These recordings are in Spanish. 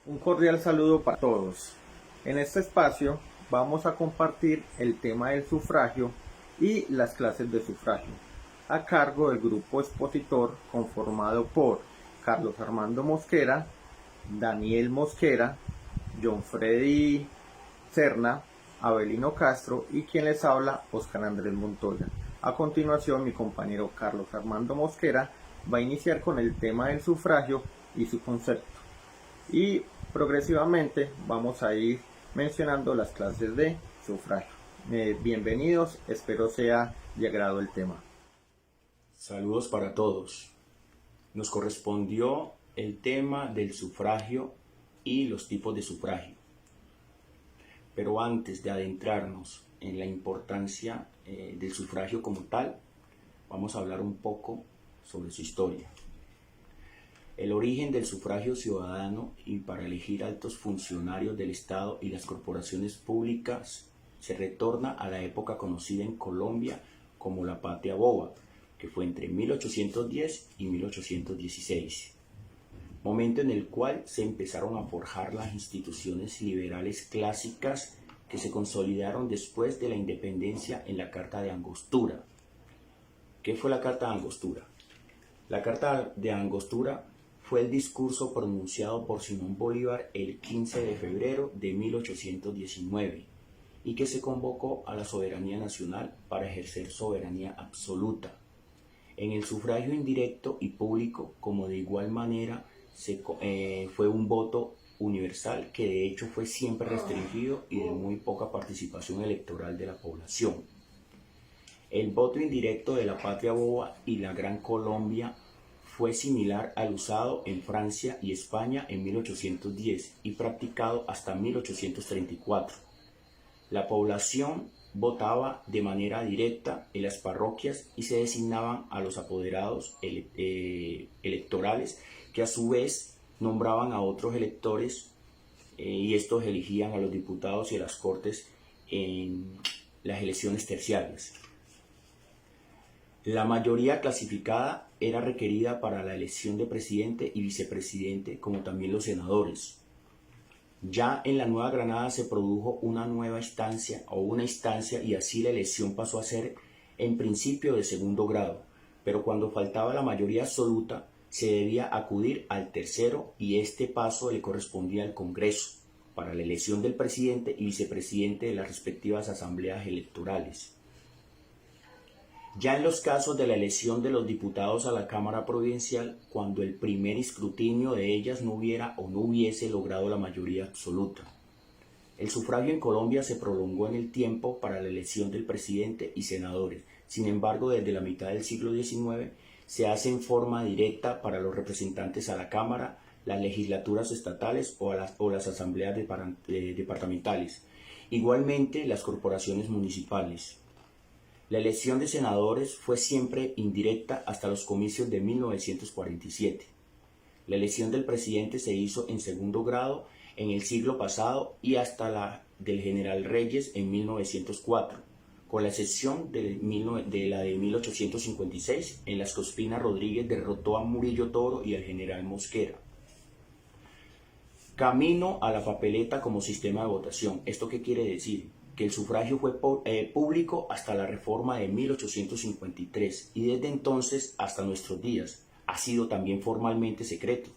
Un cordial saludo para todos. En este espacio vamos a compartir el tema del sufragio y las clases de sufragio, a cargo del grupo expositor conformado por Carlos Armando Mosquera, Daniel Mosquera, John Freddy Serna, Abelino Castro y quien les habla, Oscar Andrés Montoya. A continuación, mi compañero Carlos Armando Mosquera va a iniciar con el tema del sufragio y su concepto. Y progresivamente vamos a ir mencionando las clases de sufragio. Bienvenidos, espero sea de agrado el tema. Saludos para todos. Nos correspondió el tema del sufragio y los tipos de sufragio. Pero antes de adentrarnos en la importancia del sufragio como tal, vamos a hablar un poco sobre su historia. El origen del sufragio ciudadano y para elegir altos funcionarios del Estado y las corporaciones públicas se retorna a la época conocida en Colombia como la Patria Boba, que fue entre 1810 y 1816, momento en el cual se empezaron a forjar las instituciones liberales clásicas que se consolidaron después de la independencia en la Carta de Angostura. ¿Qué fue la Carta de Angostura? La Carta de Angostura fue el discurso pronunciado por Simón Bolívar el 15 de febrero de 1819 y que se convocó a la soberanía nacional para ejercer soberanía absoluta. En el sufragio indirecto y público, como de igual manera, fue un voto universal que de hecho fue siempre restringido y de muy poca participación electoral de la población. El voto indirecto de la Patria Boba y la Gran Colombia fue similar al usado en Francia y España en 1810 y practicado hasta 1834. La población votaba de manera directa en las parroquias y se designaban a los apoderados electorales, que a su vez nombraban a otros electores y estos elegían a los diputados y a las cortes en las elecciones terciarias. La mayoría clasificada era requerida para la elección de presidente y vicepresidente, como también los senadores. Ya en la Nueva Granada se produjo una instancia y así la elección pasó a ser en principio de segundo grado, pero cuando faltaba la mayoría absoluta se debía acudir al tercero y este paso le correspondía al Congreso para la elección del presidente y vicepresidente de las respectivas asambleas electorales. Ya en los casos de la elección de los diputados a la Cámara Provincial, cuando el primer escrutinio de ellas no hubiese logrado la mayoría absoluta. El sufragio en Colombia se prolongó en el tiempo para la elección del presidente y senadores. Sin embargo, desde la mitad del siglo XIX se hace en forma directa para los representantes a la Cámara, las legislaturas estatales o las asambleas departamentales. Igualmente, las corporaciones municipales. La elección de senadores fue siempre indirecta hasta los comicios de 1947. La elección del presidente se hizo en segundo grado en el siglo pasado y hasta la del general Reyes en 1904, con la excepción de la de 1856, en las que Ospina Rodríguez derrotó a Murillo Toro y al general Mosquera. Camino a la papeleta como sistema de votación. ¿Esto qué quiere decir? Que el sufragio fue público hasta la reforma de 1853 y desde entonces hasta nuestros días ha sido también formalmente secreto.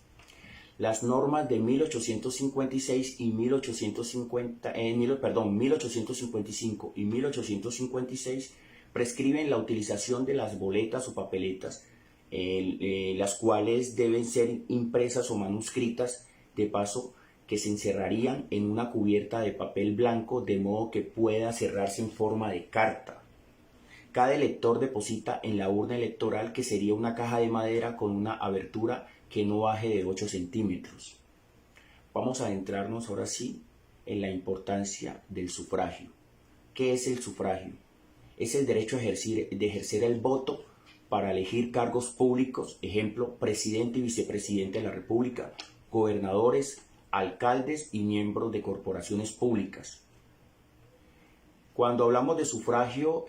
Las normas de 1856 y 1855 y 1856 prescriben la utilización de las boletas o papeletas, las cuales deben ser impresas o manuscritas, de paso que se encerrarían en una cubierta de papel blanco de modo que pueda cerrarse en forma de carta. Cada elector deposita en la urna electoral, que sería una caja de madera con una abertura que no baje de 8 centímetros. Vamos a adentrarnos ahora sí en la importancia del sufragio. ¿Qué es el sufragio? Es el derecho de ejercer el voto para elegir cargos públicos, ejemplo, presidente y vicepresidente de la República, gobernadores, alcaldes y miembros de corporaciones públicas. Cuando hablamos de sufragio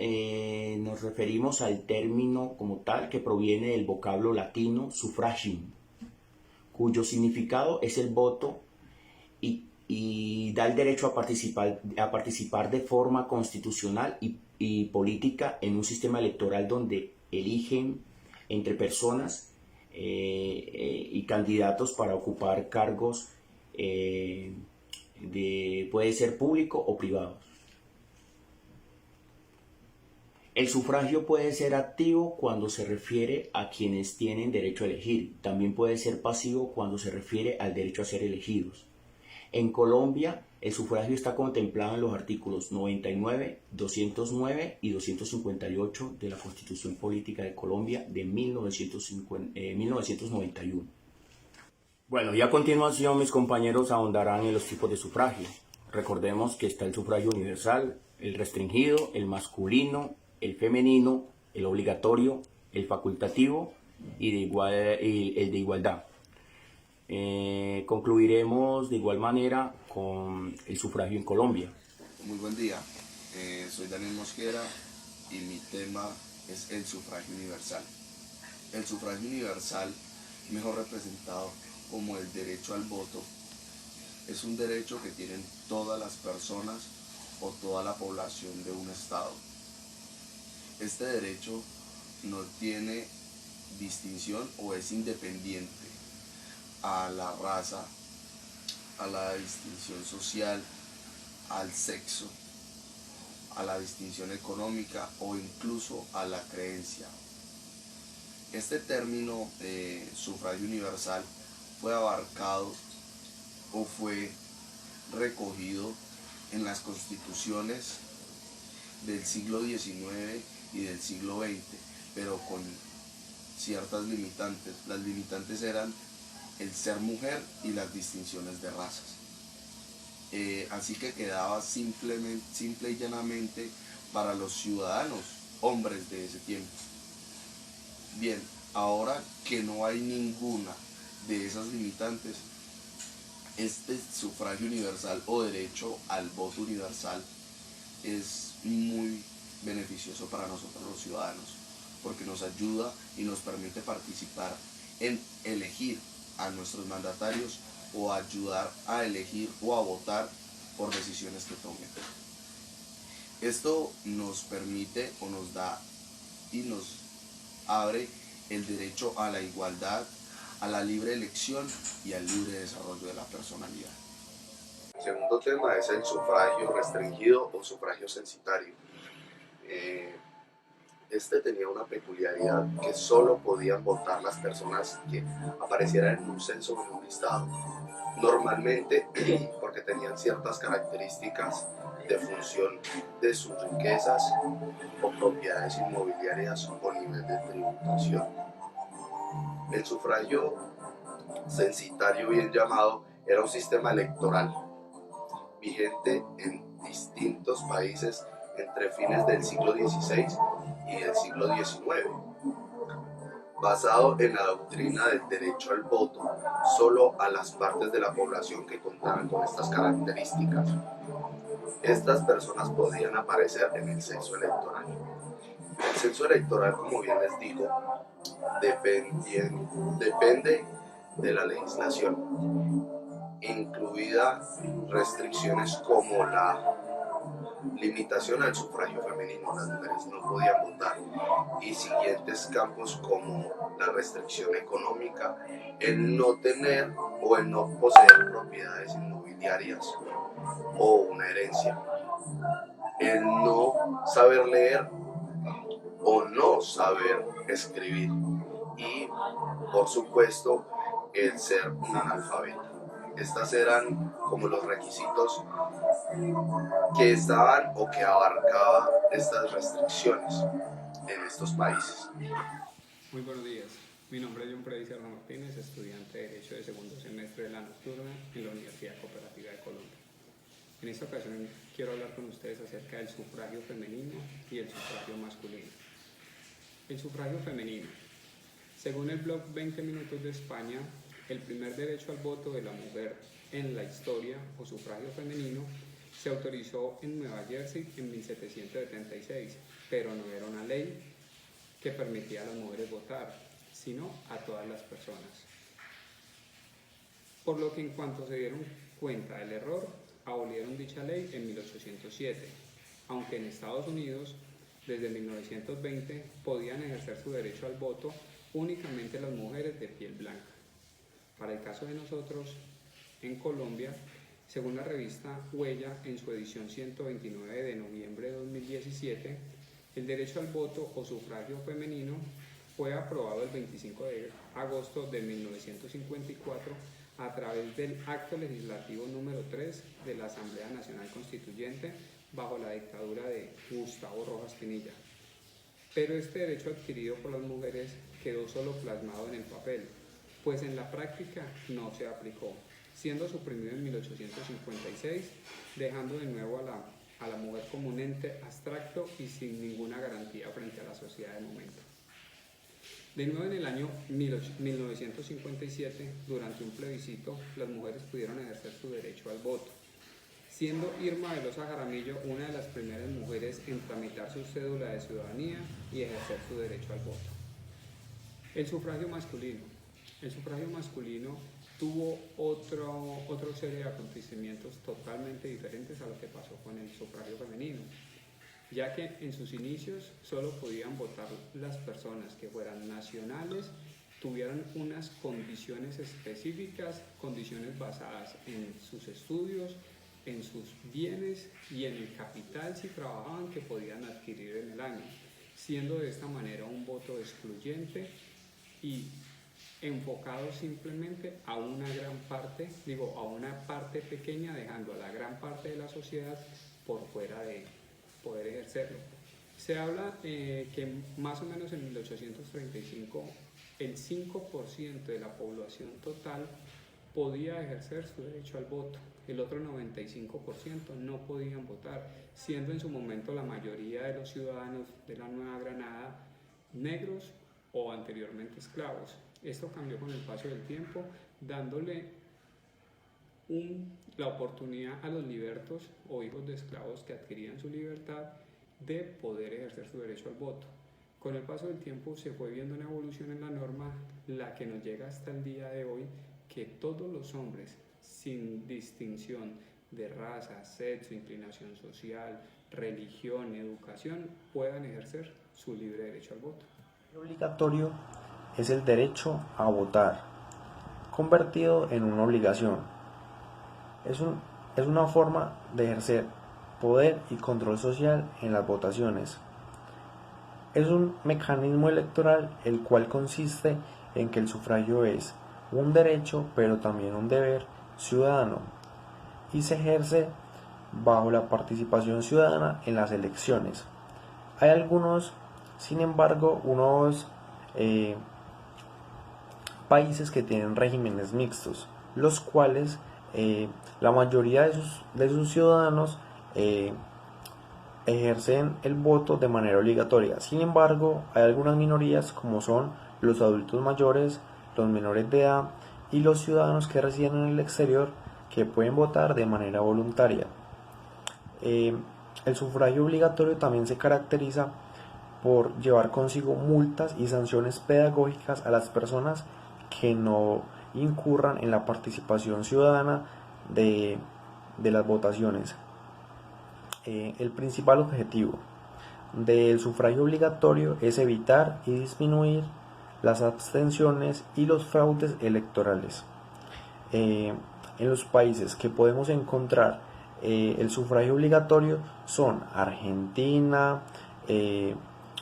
nos referimos al término como tal, que proviene del vocablo latino suffragium, cuyo significado es el voto y da el derecho a participar de forma constitucional y política en un sistema electoral donde eligen entre personas y candidatos para ocupar cargos puede ser público o privado. El sufragio puede ser activo cuando se refiere a quienes tienen derecho a elegir. También puede ser pasivo cuando se refiere al derecho a ser elegidos. En Colombia, el sufragio está contemplado en los artículos 99, 209 y 258 de la Constitución Política de Colombia de 1991. Bueno, y a continuación mis compañeros ahondarán en los tipos de sufragio. Recordemos que está el sufragio universal, el restringido, el masculino, el femenino, el obligatorio, el facultativo y el de igualdad. Concluiremos de igual manera con el sufragio en Colombia. Muy buen día, soy Daniel Mosquera y mi tema es el sufragio universal. El sufragio universal, mejor representado como el derecho al voto, es un derecho que tienen todas las personas o toda la población de un estado. Este derecho no tiene distinción o es independiente a la raza, a la distinción social, al sexo, a la distinción económica o incluso a la creencia. Este término de sufragio universal fue abarcado o fue recogido en las constituciones del siglo XIX y del siglo XX, pero con ciertas limitantes. Las limitantes eran el ser mujer y las distinciones de razas. Así que quedaba simple y llanamente para los ciudadanos, hombres de ese tiempo. Bien, ahora que no hay ninguna de esas limitantes, este sufragio universal o derecho al voto universal es muy beneficioso para nosotros los ciudadanos, porque nos ayuda y nos permite participar en elegir a nuestros mandatarios o ayudar a elegir o a votar por decisiones que tomen. Esto nos permite o nos da y nos abre el derecho a la igualdad, a la libre elección y al libre desarrollo de la personalidad. El segundo tema es el sufragio restringido o sufragio censitario. Este tenía una peculiaridad, que solo podían votar las personas que aparecieran en un censo o en un listado. Normalmente porque tenían ciertas características de función de sus riquezas o propiedades inmobiliarias o nivel de tributación. El sufragio censitario, bien llamado, era un sistema electoral vigente en distintos países entre fines del siglo XVI y del siglo XIX, basado en la doctrina del derecho al voto solo a las partes de la población que contaban con estas características. Estas personas podían aparecer en el censo electoral. El censo electoral, como bien les digo, depende de la legislación, incluida restricciones como la limitación al sufragio femenino, las mujeres no podían votar, y siguientes campos como la restricción económica, el no tener o el no poseer propiedades inmobiliarias o una herencia, el no saber leer o no saber escribir y, por supuesto, el ser un analfabeto. Estas eran como los requisitos que estaban o que abarcaba estas restricciones en estos países. Muy buenos días, mi nombre es John Freddy Serra Martínez, estudiante de Derecho de segundo semestre de la Nocturna en la Universidad Cooperativa de Colombia. En esta ocasión quiero hablar con ustedes acerca del sufragio femenino y el sufragio masculino. El sufragio femenino. Según el blog 20 Minutos de España, el primer derecho al voto de la mujer en la historia o sufragio femenino se autorizó en Nueva Jersey en 1776, pero no era una ley que permitía a las mujeres votar, sino a todas las personas. por lo que en cuanto se dieron cuenta del error, abolieron dicha ley en 1807, aunque en Estados Unidos, desde 1920, podían ejercer su derecho al voto únicamente las mujeres de piel blanca. Para el caso de nosotros, en Colombia, según la revista Huella, en su edición 129 de noviembre de 2017, el derecho al voto o sufragio femenino fue aprobado el 25 de agosto de 1954 a través del Acto Legislativo número 3 de la Asamblea Nacional Constituyente bajo la dictadura de Gustavo Rojas Pinilla. Pero este derecho adquirido por las mujeres quedó solo plasmado en el papel, pues en la práctica no se aplicó, siendo suprimido en 1856, dejando de nuevo a la mujer como un ente abstracto y sin ninguna garantía frente a la sociedad del momento. De nuevo en el año 1957, durante un plebiscito, las mujeres pudieron ejercer su derecho al voto, siendo Irma Velosa Jaramillo una de las primeras mujeres en tramitar su cédula de ciudadanía y ejercer su derecho al voto. El sufragio masculino. El sufragio masculino tuvo otro serie de acontecimientos totalmente diferentes a lo que pasó con el sufragio femenino, ya que en sus inicios solo podían votar las personas que fueran nacionales, tuvieran unas condiciones específicas, condiciones basadas en sus estudios, en sus bienes y en el capital si trabajaban que podían adquirir en el año, siendo de esta manera un voto excluyente y enfocado simplemente a una gran parte, a una parte pequeña, dejando a la gran parte de la sociedad por fuera de poder ejercerlo. Se habla que más o menos en 1835 el 5% de la población total podía ejercer su derecho al voto, el otro 95% no podían votar, siendo en su momento la mayoría de los ciudadanos de la Nueva Granada negros o anteriormente esclavos. Esto cambió con el paso del tiempo, dándole la oportunidad a los libertos o hijos de esclavos que adquirían su libertad de poder ejercer su derecho al voto. Con el paso del tiempo se fue viendo una evolución en la norma, la que nos llega hasta el día de hoy, que todos los hombres, sin distinción de raza, sexo, inclinación social, religión, educación, puedan ejercer su libre derecho al voto. Obligatorio es el derecho a votar, convertido en una obligación. Es una forma de ejercer poder y control social en las votaciones. Es un mecanismo electoral el cual consiste en que el sufragio es un derecho pero también un deber ciudadano y se ejerce bajo la participación ciudadana en las elecciones. Hay algunos, sin embargo, unos países que tienen regímenes mixtos, los cuales la mayoría de sus ciudadanos ejercen el voto de manera obligatoria. Sin embargo, hay algunas minorías como son los adultos mayores, los menores de edad y los ciudadanos que residen en el exterior que pueden votar de manera voluntaria. El sufragio obligatorio también se caracteriza por llevar consigo multas y sanciones pedagógicas a las personas que no incurran en la participación ciudadana de las votaciones. El principal objetivo del sufragio obligatorio es evitar y disminuir las abstenciones y los fraudes electorales. En los países que podemos encontrar el sufragio obligatorio son Argentina,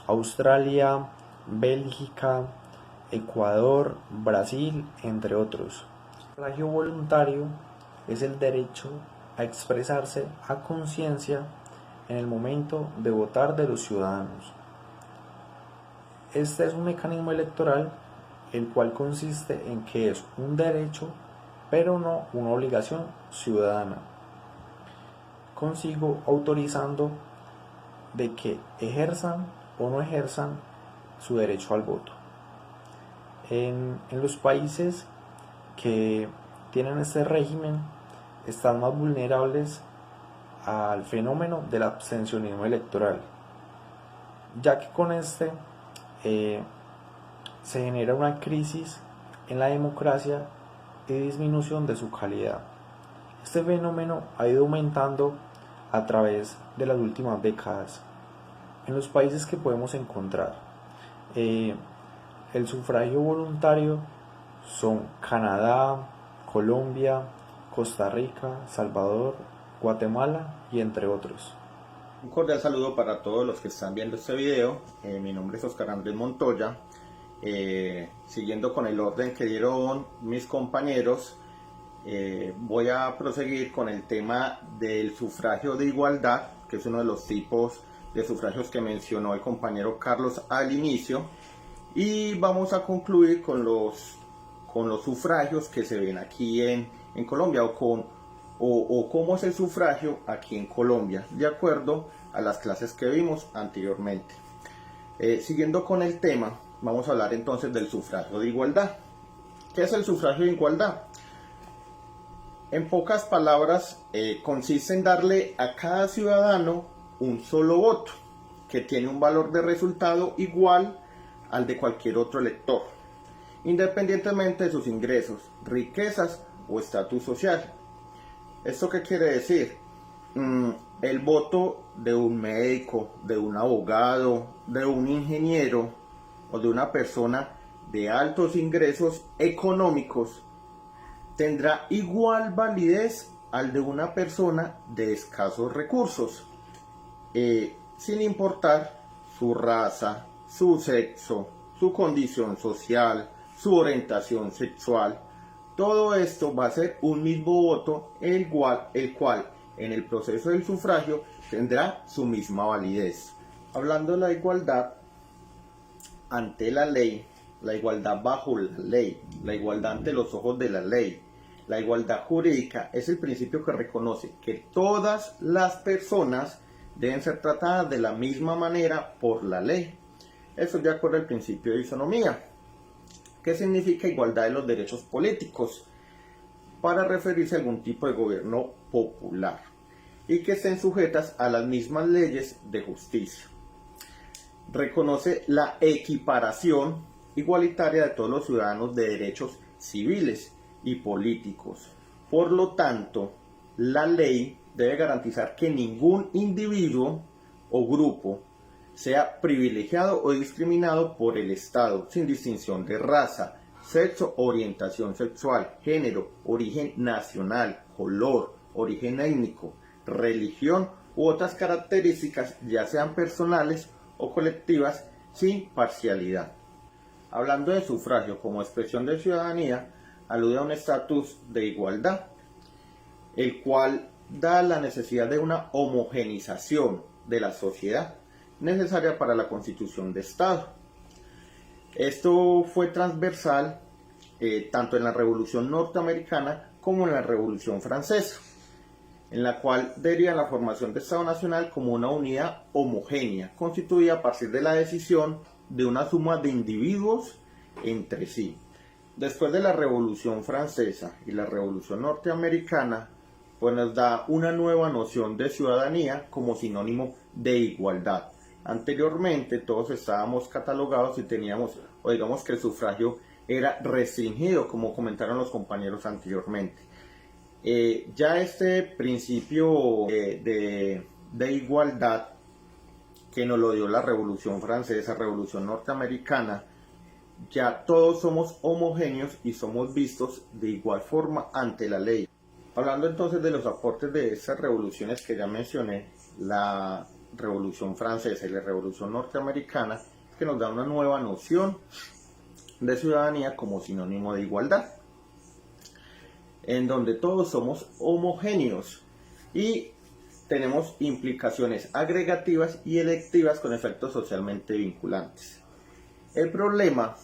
Australia, Bélgica, Ecuador, Brasil, entre otros. El sufragio voluntario es el derecho a expresarse a conciencia en el momento de votar de los ciudadanos. Este es un mecanismo electoral el cual consiste en que es un derecho pero no una obligación ciudadana, consigo autorizando de que ejerzan o no ejerzan su derecho al voto. En los países que tienen este régimen están más vulnerables al fenómeno del abstencionismo electoral, ya que con este se genera una crisis en la democracia y disminución de su calidad. Este fenómeno ha ido aumentando a través de las últimas décadas. En los países que podemos encontrar el sufragio voluntario son Canadá, Colombia, Costa Rica, Salvador, Guatemala y entre otros. Un cordial saludo para todos los que están viendo este video. Mi nombre es Oscar Andrés Montoya. Siguiendo con el orden que dieron mis compañeros, voy a proseguir con el tema del sufragio de igualdad, que es uno de los tipos de sufragios que mencionó el compañero Carlos al inicio, y vamos a concluir con los sufragios que se ven aquí en Colombia, o cómo es el sufragio aquí en Colombia, de acuerdo a las clases que vimos anteriormente. Siguiendo con el tema, vamos a hablar entonces del sufragio de igualdad. ¿Qué es el sufragio de igualdad? En pocas palabras, consiste en darle a cada ciudadano un solo voto, que tiene un valor de resultado igual al de cualquier otro elector, independientemente de sus ingresos, riquezas o estatus social. ¿Esto qué quiere decir? El voto de un médico, de un abogado, de un ingeniero o de una persona de altos ingresos económicos tendrá igual validez al de una persona de escasos recursos, sin importar su raza, su sexo, su condición social, su orientación sexual. Todo esto va a ser un mismo voto, el cual en el proceso del sufragio tendrá su misma validez. Hablando de la igualdad ante la ley, la igualdad bajo la ley, la igualdad ante los ojos de la ley, la igualdad jurídica es el principio que reconoce que todas las personas deben ser tratadas de la misma manera por la ley. Eso es de acuerdo al principio de isonomía. ¿Qué significa igualdad de los derechos políticos? Para referirse a algún tipo de gobierno popular y que estén sujetas a las mismas leyes de justicia. Reconoce la equiparación igualitaria de todos los ciudadanos de derechos civiles y políticos. Por lo tanto, la ley debe garantizar que ningún individuo o grupo sea privilegiado o discriminado por el Estado, sin distinción de raza, sexo, orientación sexual, género, origen nacional, color, origen étnico, religión u otras características, ya sean personales o colectivas, sin parcialidad. Hablando de sufragio como expresión de ciudadanía, alude a un estatus de igualdad, el cual da la necesidad de una homogenización de la sociedad necesaria para la constitución de Estado. Esto fue transversal tanto en la Revolución Norteamericana como en la Revolución Francesa, en la cual deriva la formación de Estado Nacional como una unidad homogénea, constituida a partir de la decisión de una suma de individuos entre sí. Después de la Revolución Francesa y la Revolución Norteamericana, pues nos da una nueva noción de ciudadanía como sinónimo de igualdad. Anteriormente todos estábamos catalogados y teníamos, o digamos que el sufragio era restringido, como comentaron los compañeros anteriormente. Ya este principio de igualdad que nos lo dio la Revolución Francesa, Revolución Norteamericana, ya todos somos homogéneos y somos vistos de igual forma ante la ley. Hablando entonces de los aportes de estas revoluciones que ya mencioné, la Revolución Francesa y la Revolución Norteamericana, que nos da una nueva noción de ciudadanía como sinónimo de igualdad, en donde todos somos homogéneos y tenemos implicaciones agregativas y electivas con efectos socialmente vinculantes. El problema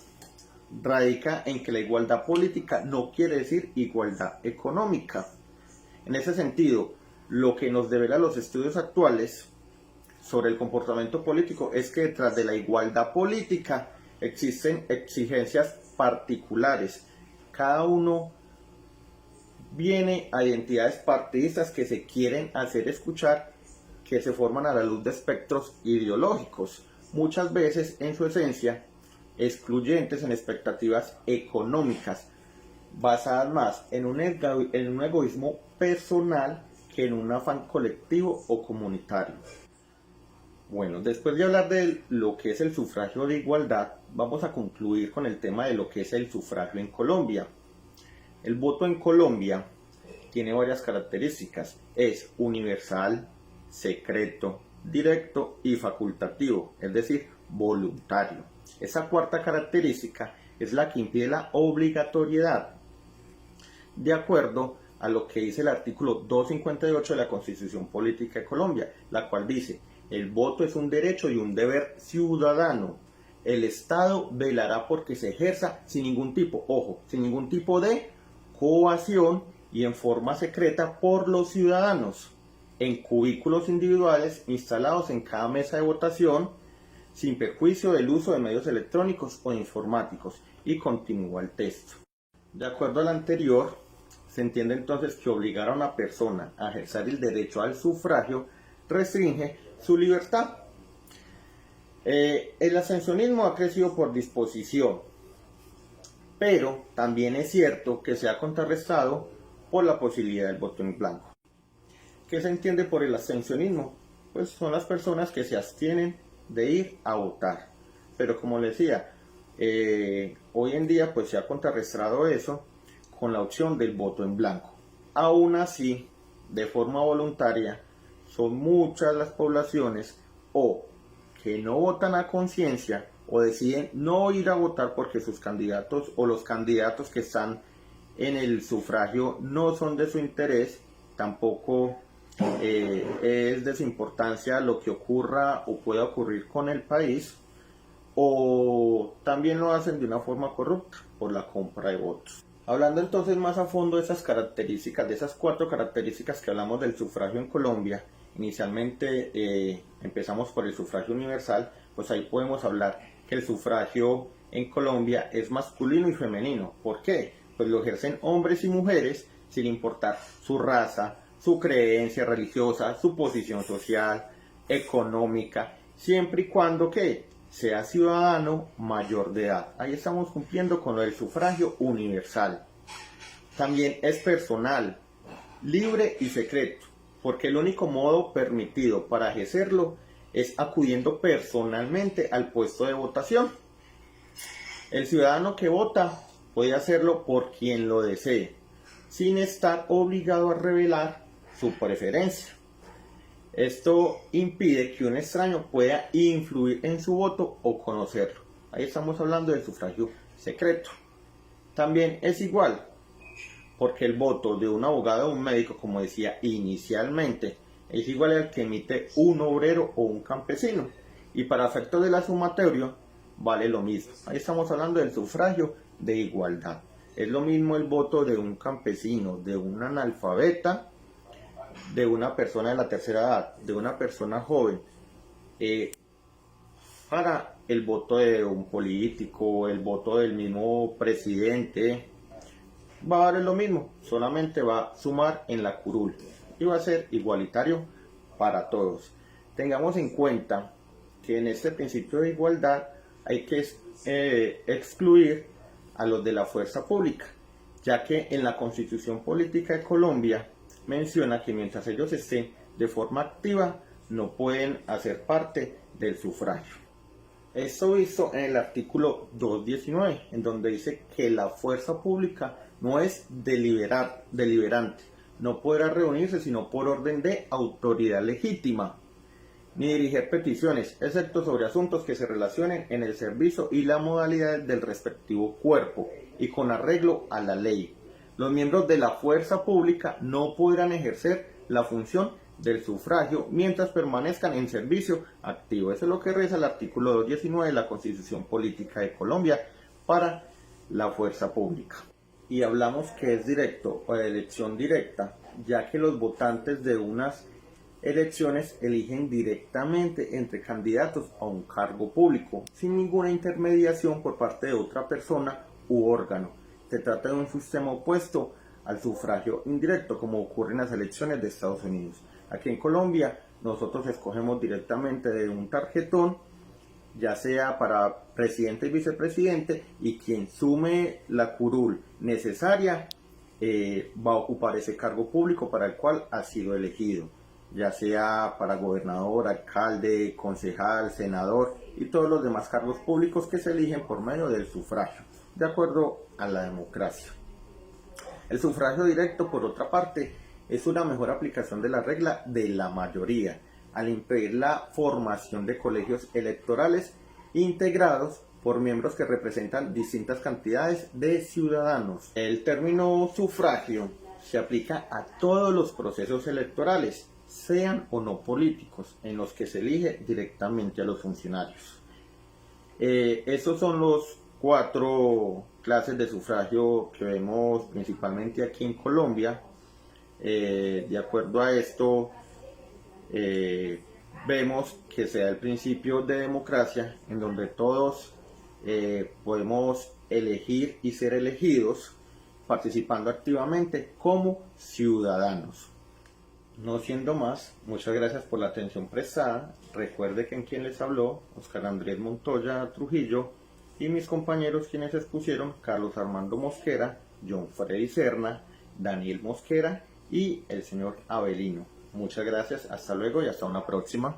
radica en que la igualdad política no quiere decir igualdad económica. En ese sentido, lo que nos develan los estudios actuales sobre el comportamiento político es que detrás de la igualdad política existen exigencias particulares. Cada uno viene a identidades partidistas que se quieren hacer escuchar, que se forman a la luz de espectros ideológicos, muchas veces en su esencia excluyentes en expectativas económicas, basadas más en un egoísmo personal que en un afán colectivo o comunitario. Bueno, después de hablar de lo que es el sufragio de igualdad, vamos a concluir con el tema de lo que es el sufragio en Colombia. El voto en Colombia tiene varias características. Es universal, secreto, directo y facultativo, es decir, voluntario. Esa cuarta característica es la que impide la obligatoriedad, de acuerdo a lo que dice el artículo 258 de la Constitución Política de Colombia, la cual dice: el voto es un derecho y un deber ciudadano. El Estado velará porque se ejerza sin ningún tipo, ojo, sin ningún tipo de coacción y en forma secreta por los ciudadanos, en cubículos individuales instalados en cada mesa de votación, sin perjuicio del uso de medios electrónicos o informáticos. Y continúa el texto. De acuerdo al anterior, se entiende entonces que obligar a una persona a ejercer el derecho al sufragio restringe su libertad. El abstencionismo ha crecido por disposición, pero también es cierto que se ha contrarrestado por la posibilidad del voto en blanco. ¿Qué se entiende por el abstencionismo? Pues son las personas que se abstienen de ir a votar. Pero como les decía, hoy en día pues se ha contrarrestado eso con la opción del voto en blanco. Aún así, de forma voluntaria, son muchas las poblaciones o que no votan a conciencia o deciden no ir a votar porque sus candidatos o los candidatos que están en el sufragio no son de su interés, tampoco es de su importancia lo que ocurra o pueda ocurrir con el país, o también lo hacen de una forma corrupta por la compra de votos. Hablando entonces más a fondo de esas características, de esas cuatro características que hablamos del sufragio en Colombia, inicialmente empezamos por el sufragio universal, pues ahí podemos hablar que el sufragio en Colombia es masculino y femenino. ¿Por qué? Pues lo ejercen hombres y mujeres sin importar su raza, su creencia religiosa, su posición social, económica, siempre y cuando que sea ciudadano mayor de edad. Ahí estamos cumpliendo con lo del sufragio universal. También es personal, libre y secreto, porque el único modo permitido para ejercerlo es acudiendo personalmente al puesto de votación. El ciudadano que vota puede hacerlo por quien lo desee, sin estar obligado a revelar su preferencia. Esto impide que un extraño pueda influir en su voto o conocerlo. Ahí estamos hablando del sufragio secreto. También es igual, porque el voto de un abogado o un médico, como decía inicialmente, es igual al que emite un obrero o un campesino. Y para efectos de la sumatoria, vale lo mismo. Ahí estamos hablando del sufragio de igualdad. Es lo mismo el voto de un campesino, de un analfabeta, de una persona de la tercera edad, de una persona joven, para el voto de un político, el voto del mismo presidente, va a valer lo mismo, solamente va a sumar en la curul y va a ser igualitario para todos. Tengamos en cuenta que en este principio de igualdad hay que excluir a los de la fuerza pública, ya que en la Constitución Política de Colombia menciona que mientras ellos estén de forma activa no pueden hacer parte del sufragio. Esto visto en el artículo 219, en donde dice que la fuerza pública no es deliberante, no podrá reunirse sino por orden de autoridad legítima, ni dirigir peticiones, excepto sobre asuntos que se relacionen en el servicio y la modalidad del respectivo cuerpo y con arreglo a la ley. Los miembros de la fuerza pública no podrán ejercer la función del sufragio mientras permanezcan en servicio activo. Eso es lo que reza el artículo 219 de la Constitución Política de Colombia para la fuerza pública. Y hablamos que es directo o de elección directa, ya que los votantes de unas elecciones eligen directamente entre candidatos a un cargo público, sin ninguna intermediación por parte de otra persona u órgano. Se trata de un sistema opuesto al sufragio indirecto, como ocurre en las elecciones de Estados Unidos. Aquí en Colombia nosotros escogemos directamente de un tarjetón ya sea para presidente y vicepresidente, y quien sume la curul necesaria va a ocupar ese cargo público para el cual ha sido elegido, ya sea para gobernador, alcalde, concejal, senador y todos los demás cargos públicos que se eligen por medio del sufragio, de acuerdo a la democracia. El sufragio directo, por otra parte, es una mejor aplicación de la regla de la mayoría, al impedir la formación de colegios electorales integrados por miembros que representan distintas cantidades de ciudadanos. El término sufragio se aplica a todos los procesos electorales, sean o no políticos, en los que se elige directamente a los funcionarios. Esos son los 4 clases de sufragio que vemos principalmente aquí en Colombia. De acuerdo a esto, vemos que se da el principio de democracia, en donde todos podemos elegir y ser elegidos participando activamente como ciudadanos. No siendo más, muchas gracias por la atención prestada. Recuerde que en quien les habló, Oscar Andrés Montoya Trujillo, y mis compañeros quienes expusieron, Carlos Armando Mosquera, John Freddy Serna, Daniel Mosquera y el señor Avelino. Muchas gracias, hasta luego y hasta una próxima.